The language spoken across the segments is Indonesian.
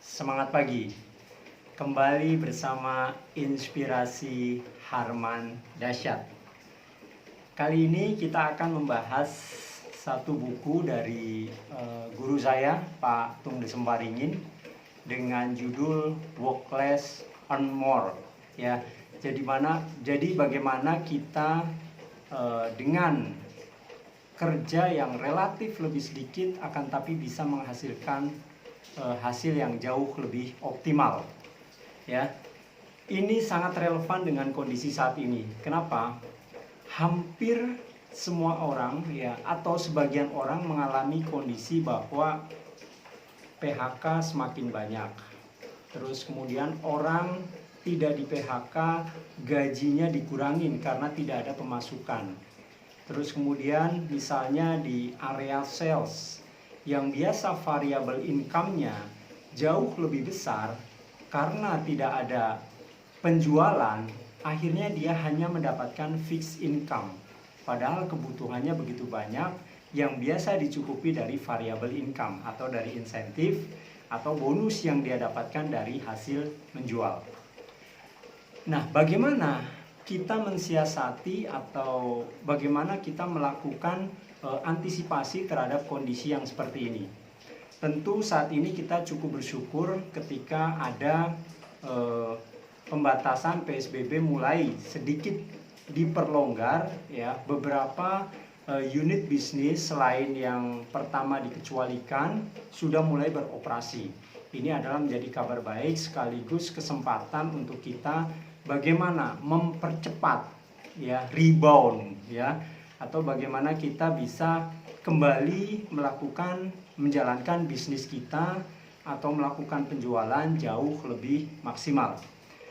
Semangat pagi. Kembali bersama Inspirasi Harman Dasyat. Kali ini kita akan membahas satu buku dari guru saya, Pak Tung Desembaringin, dengan judul Work Less Earn More. Ya, jadi bagaimana kita dengan kerja yang relatif lebih sedikit akan tapi bisa menghasilkan hasil yang jauh lebih optimal. Ya, ini sangat relevan dengan kondisi saat ini. Kenapa? Hampir semua orang ya atau sebagian orang mengalami kondisi bahwa PHK semakin banyak. Terus kemudian orang tidak di PHK, gajinya dikurangin karena tidak ada pemasukan. Terus kemudian misalnya di area sales yang biasa variable income-nya jauh lebih besar karena tidak ada penjualan, akhirnya dia hanya mendapatkan fixed income. Padahal kebutuhannya begitu banyak yang biasa dicukupi dari variable income atau dari insentif atau bonus yang dia dapatkan dari hasil menjual. Nah, bagaimana kita mensiasati atau bagaimana kita melakukan antisipasi terhadap kondisi yang seperti ini? Tentu saat ini kita cukup bersyukur ketika ada pembatasan PSBB mulai sedikit diperlonggar ya, beberapa unit bisnis selain yang pertama dikecualikan sudah mulai beroperasi. Ini adalah menjadi kabar baik sekaligus kesempatan untuk kita bagaimana mempercepat ya rebound ya, atau bagaimana kita bisa kembali menjalankan bisnis kita atau melakukan penjualan jauh lebih maksimal.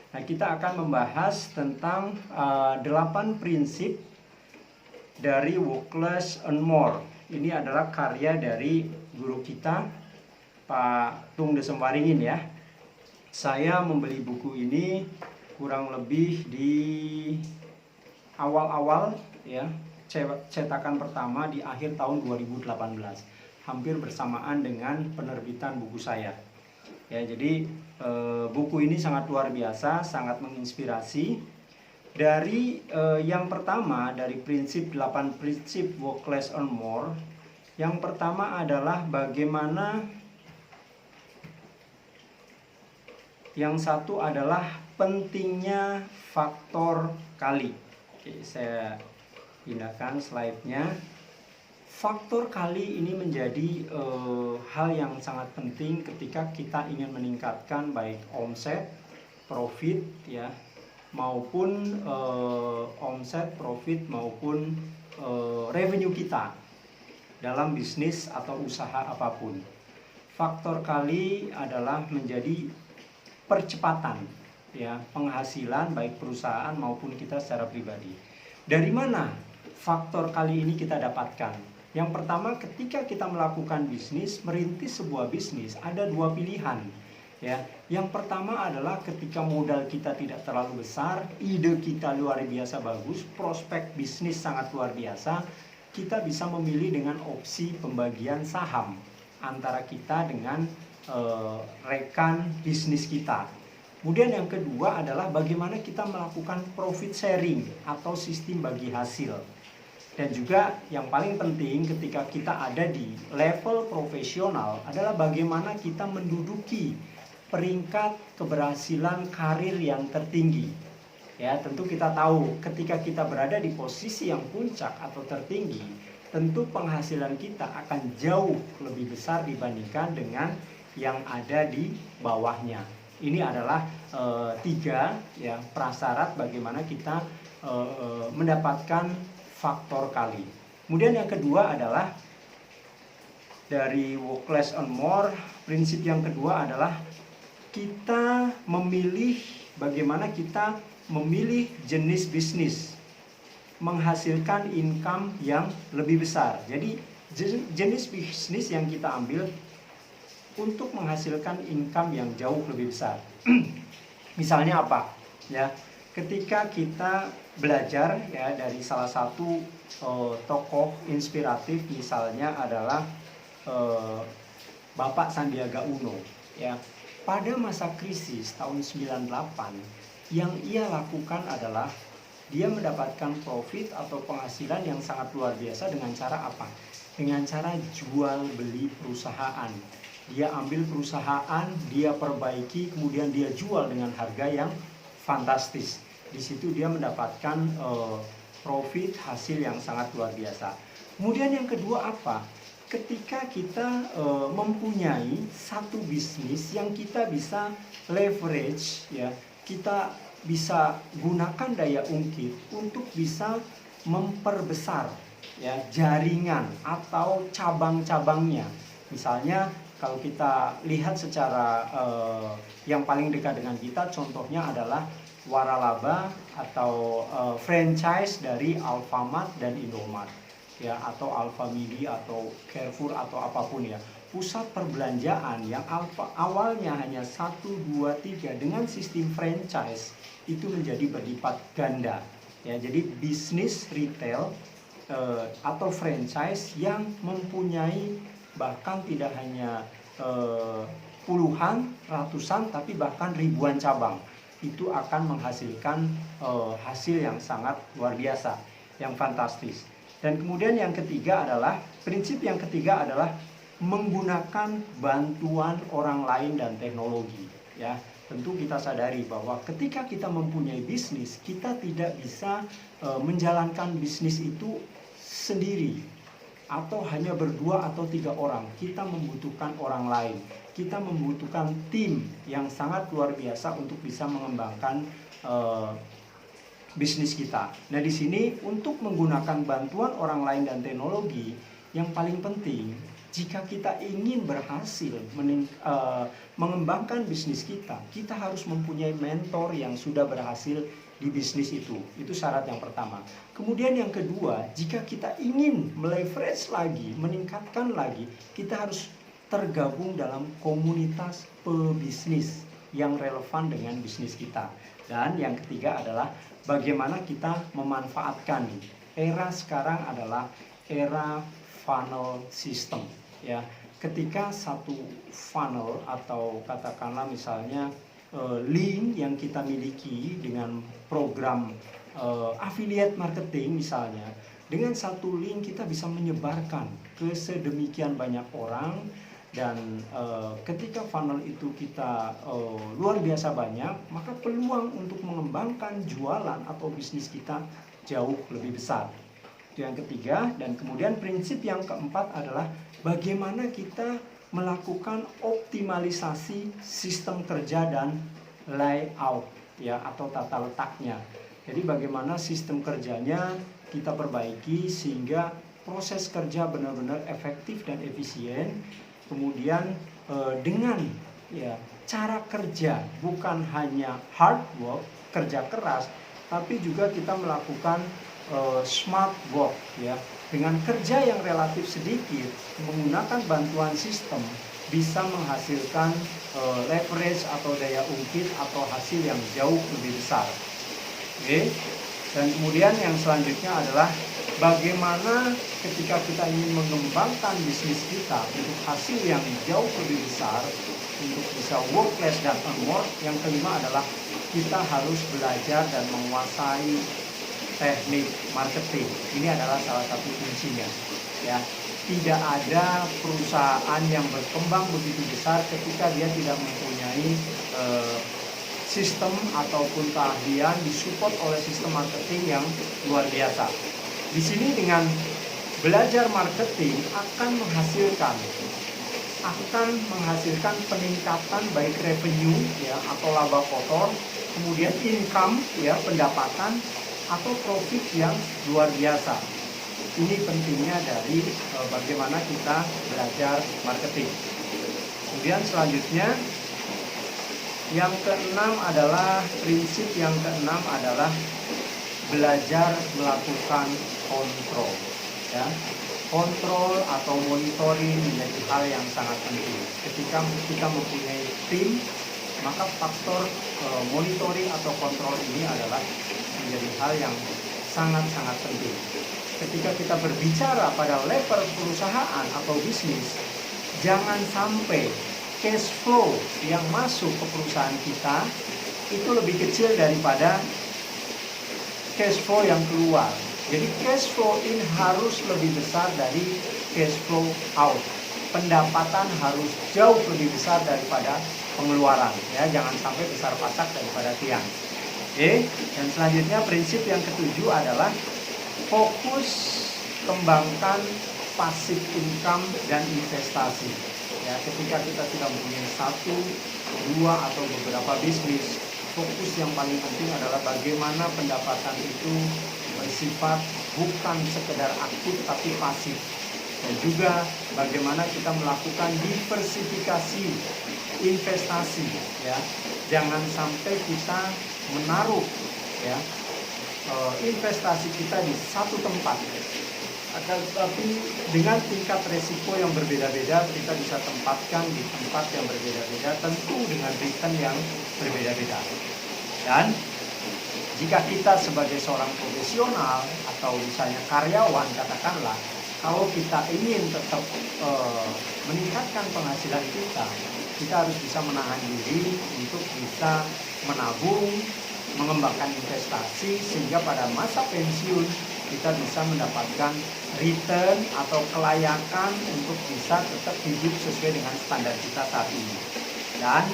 Nah, kita akan membahas tentang 8 prinsip dari Work Less Earn More. Ini adalah karya dari guru kita, Pak Tung Desembaringin ya. Saya membeli buku ini kurang lebih di awal-awal ya, cetakan pertama di akhir tahun 2018, hampir bersamaan dengan penerbitan buku saya. Ya, jadi buku ini sangat luar biasa, sangat menginspirasi. Dari yang pertama dari 8 prinsip Work Less Earn More. Yang pertama adalah bagaimana, yang satu adalah pentingnya faktor kali. Oke, saya pindahkan slide-nya. Faktor kali ini menjadi hal yang sangat penting ketika kita ingin meningkatkan baik omset, profit ya, maupun omset, profit maupun revenue kita dalam bisnis atau usaha apapun. Faktor kali adalah menjadi percepatan ya penghasilan baik perusahaan maupun kita secara pribadi. Dari mana faktor kali ini kita dapatkan? Yang pertama, ketika kita melakukan bisnis, merintis sebuah bisnis, ada 2 pilihan ya. Yang pertama adalah ketika modal kita tidak terlalu besar, ide kita luar biasa bagus, prospek bisnis sangat luar biasa, kita bisa memilih dengan opsi pembagian saham antara kita dengan rekan bisnis kita. Kemudian yang kedua adalah bagaimana kita melakukan profit sharing atau sistem bagi hasil. Dan juga yang paling penting ketika kita ada di level profesional adalah bagaimana kita menduduki peringkat keberhasilan karir yang tertinggi. Ya, tentu kita tahu ketika kita berada di posisi yang puncak atau tertinggi, tentu penghasilan kita akan jauh lebih besar dibandingkan dengan yang ada di bawahnya. Ini adalah 3 ya prasyarat bagaimana kita mendapatkan faktor kali. Kemudian yang kedua adalah dari Work Less Earn More, prinsip yang kedua adalah kita memilih bagaimana kita memilih jenis bisnis menghasilkan income yang lebih besar. Jadi jenis bisnis yang kita ambil untuk menghasilkan income yang jauh lebih besar. Misalnya apa? Ya, ketika kita belajar ya dari salah satu tokoh inspiratif, misalnya adalah Bapak Sandiaga Uno ya. pada masa krisis tahun 98, yang ia lakukan adalah dia mendapatkan profit atau penghasilan yang sangat luar biasa dengan cara apa? Dengan cara jual beli perusahaan. Dia ambil perusahaan, dia perbaiki, kemudian dia jual dengan harga yang fantastis. Di situ dia mendapatkan profit, hasil yang sangat luar biasa. Kemudian yang kedua apa? Ketika kita mempunyai satu bisnis yang kita bisa leverage, ya, kita bisa gunakan daya ungkit untuk bisa memperbesar, ya, jaringan atau cabang-cabangnya. Misalnya kalau kita lihat secara yang paling dekat dengan kita, contohnya adalah waralaba atau franchise dari Alfamart dan Indomart, ya, atau Alfamidi atau Carrefour atau apapun, ya. Pusat perbelanjaan yang awalnya hanya 1, 2, 3 dengan sistem franchise itu menjadi berlipat ganda, ya. Jadi bisnis retail atau franchise yang mempunyai bahkan tidak hanya puluhan, ratusan, tapi bahkan ribuan cabang, itu akan menghasilkan hasil yang sangat luar biasa, yang fantastis. Dan kemudian yang ketiga adalah, prinsip yang ketiga adalah menggunakan bantuan orang lain dan teknologi, ya. Tentu kita sadari bahwa ketika kita mempunyai bisnis, kita tidak bisa menjalankan bisnis itu sendiri atau hanya berdua atau 3 orang. Kita membutuhkan orang lain. Kita membutuhkan tim yang sangat luar biasa untuk bisa mengembangkan bisnis kita. Nah, di sini untuk menggunakan bantuan orang lain dan teknologi, yang paling penting jika kita ingin berhasil mengembangkan bisnis kita, kita harus mempunyai mentor yang sudah berhasil di bisnis itu. Itu syarat yang pertama. Kemudian yang kedua, jika kita ingin meleverage lagi, meningkatkan lagi, kita harus tergabung dalam komunitas pebisnis yang relevan dengan bisnis kita. Dan yang ketiga adalah bagaimana kita memanfaatkan. Era sekarang adalah era funnel system, ya. Ketika satu funnel atau katakanlah misalnya link yang kita miliki dengan program affiliate marketing misalnya, dengan satu link kita bisa menyebarkan ke sedemikian banyak orang. Dan ketika funnel itu kita luar biasa banyak, maka peluang untuk mengembangkan jualan atau bisnis kita jauh lebih besar. Itu yang ketiga. Dan kemudian prinsip yang keempat adalah bagaimana kita melakukan optimalisasi sistem kerja dan layout, ya, atau tata letaknya. Jadi bagaimana sistem kerjanya kita perbaiki sehingga proses kerja benar-benar efektif dan efisien. Kemudian dengan, ya, cara kerja bukan hanya hard work, kerja keras, tapi juga kita melakukan smart work, ya, dengan kerja yang relatif sedikit menggunakan bantuan sistem bisa menghasilkan leverage atau daya ungkit atau hasil yang jauh lebih besar. Oke. Dan kemudian yang selanjutnya adalah bagaimana ketika kita ingin mengembangkan bisnis kita untuk hasil yang jauh lebih besar, untuk bisa work less dan earn more. Yang kelima adalah kita harus belajar dan menguasai teknik marketing. Ini adalah salah satu kuncinya, ya. Tidak ada perusahaan yang berkembang begitu besar ketika dia tidak mempunyai sistem ataupun keahlian disupport oleh sistem marketing yang luar biasa. Di sini dengan belajar marketing akan menghasilkan peningkatan baik revenue, ya, atau laba kotor, kemudian income, ya, pendapatan atau profit yang luar biasa. Ini pentingnya dari bagaimana kita belajar marketing. Kemudian selanjutnya yang keenam adalah prinsip yang keenam adalah belajar melakukan kontrol, ya. Kontrol atau monitoring menjadi hal yang sangat penting. Ketika kita mempunyai tim, maka faktor monitoring atau kontrol ini adalah menjadi hal yang sangat-sangat penting. Ketika kita berbicara pada level perusahaan atau bisnis, jangan sampai cash flow yang masuk ke perusahaan kita itu lebih kecil daripada cash flow yang keluar. Jadi cash flow in harus lebih besar dari cash flow out. Pendapatan harus jauh lebih besar daripada pengeluaran, ya, jangan sampai besar pasak daripada tiang. Oke, dan selanjutnya prinsip yang ketujuh adalah fokus kembangkan passive income dan investasi. Ya, ketika kita sudah mempunyai satu, dua atau beberapa bisnis, fokus yang paling penting adalah bagaimana pendapatan itu bersifat bukan sekedar aktif tapi pasif. Dan juga bagaimana kita melakukan diversifikasi investasi, ya. Jangan sampai kita menaruh, ya, investasi kita di satu tempat. Tapi dengan tingkat resiko yang berbeda-beda, kita bisa tempatkan di tempat yang berbeda-beda, tentu dengan return yang berbeda-beda. Dan jika kita sebagai seorang profesional atau misalnya karyawan, katakanlah, kalau kita ingin tetap meningkatkan penghasilan kita harus bisa menahan diri untuk bisa menabung, mengembangkan investasi, sehingga pada masa pensiun kita bisa mendapatkan return atau kelayakan untuk bisa tetap hidup sesuai dengan standar kita saat ini. Dan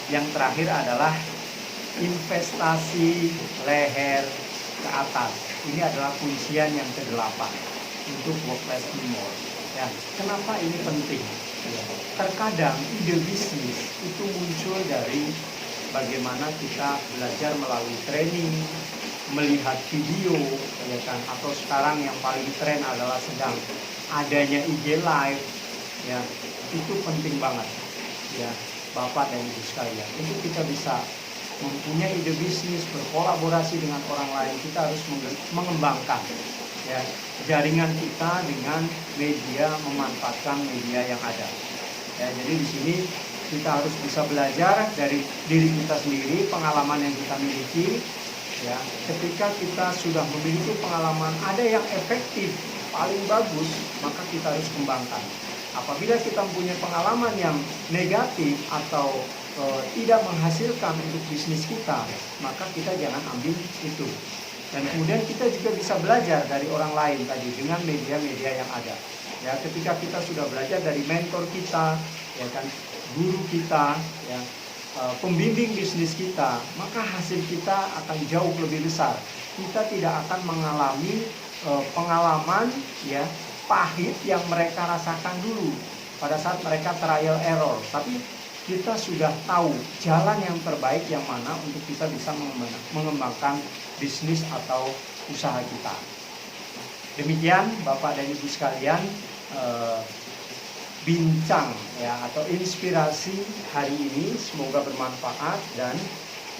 yang terakhir adalah investasi leher ke atas. Ini adalah kuncian yang ke-8 untuk work-life more. Ya, kenapa ini penting? Ya, terkadang ide bisnis itu muncul dari bagaimana kita belajar melalui training, melihat video, ya kan? Atau sekarang yang paling tren adalah sedang adanya IG Live, ya, itu penting banget, ya, Bapak dan Ibu sekalian. Itu kita bisa mempunyai ide bisnis, berkolaborasi dengan orang lain, kita harus mengembangkan, ya, jaringan kita dengan media, memanfaatkan media yang ada. Ya, jadi di sini kita harus bisa belajar dari diri kita sendiri, pengalaman yang kita miliki. Ya, ketika kita sudah memiliki pengalaman ada yang efektif, paling bagus, maka kita harus kembangkan. Apabila kita mempunyai pengalaman yang negatif atau tidak menghasilkan untuk bisnis kita, maka kita jangan ambil itu. Dan kemudian kita juga bisa belajar dari orang lain tadi dengan media-media yang ada. Ya, ketika kita sudah belajar dari mentor kita, ya kan, guru kita, ya, pembimbing bisnis kita, maka hasil kita akan jauh lebih besar. Kita tidak akan mengalami pengalaman, ya, pahit yang mereka rasakan dulu pada saat mereka trial error. Tapi kita sudah tahu jalan yang terbaik yang mana untuk kita bisa mengembangkan bisnis atau usaha kita. Demikian Bapak dan Ibu sekalian, bincang, ya, atau inspirasi hari ini, semoga bermanfaat. Dan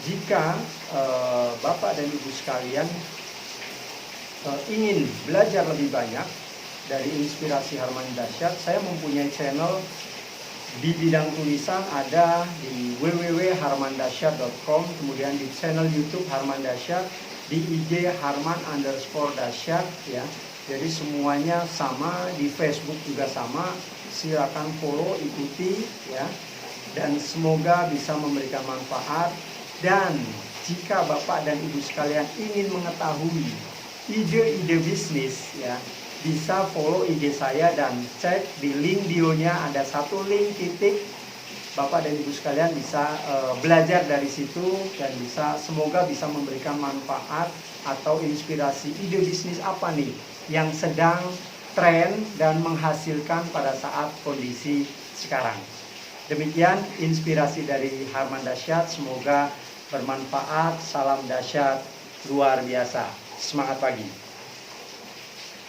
jika Bapak dan Ibu sekalian ingin belajar lebih banyak dari inspirasi Harman Dahsyat, saya mempunyai channel di bidang tulisan, ada di www.harmandahsyat.com, kemudian di channel YouTube Harman Dahsyat, di IG Harman_Dahsyat, ya. Jadi semuanya sama, di Facebook juga sama. Silakan follow, ikuti, ya. Dan semoga bisa memberikan manfaat. Dan jika Bapak dan Ibu sekalian ingin mengetahui ide-ide bisnis, ya, bisa follow IG saya dan cek di link bio-nya, ada satu link titik. Bapak dan Ibu sekalian bisa belajar dari situ dan semoga bisa memberikan manfaat atau inspirasi ide bisnis apa nih yang sedang tren dan menghasilkan pada saat kondisi sekarang. Demikian inspirasi dari Harman Dahsyat, semoga bermanfaat. Salam dahsyat luar biasa. Semangat pagi.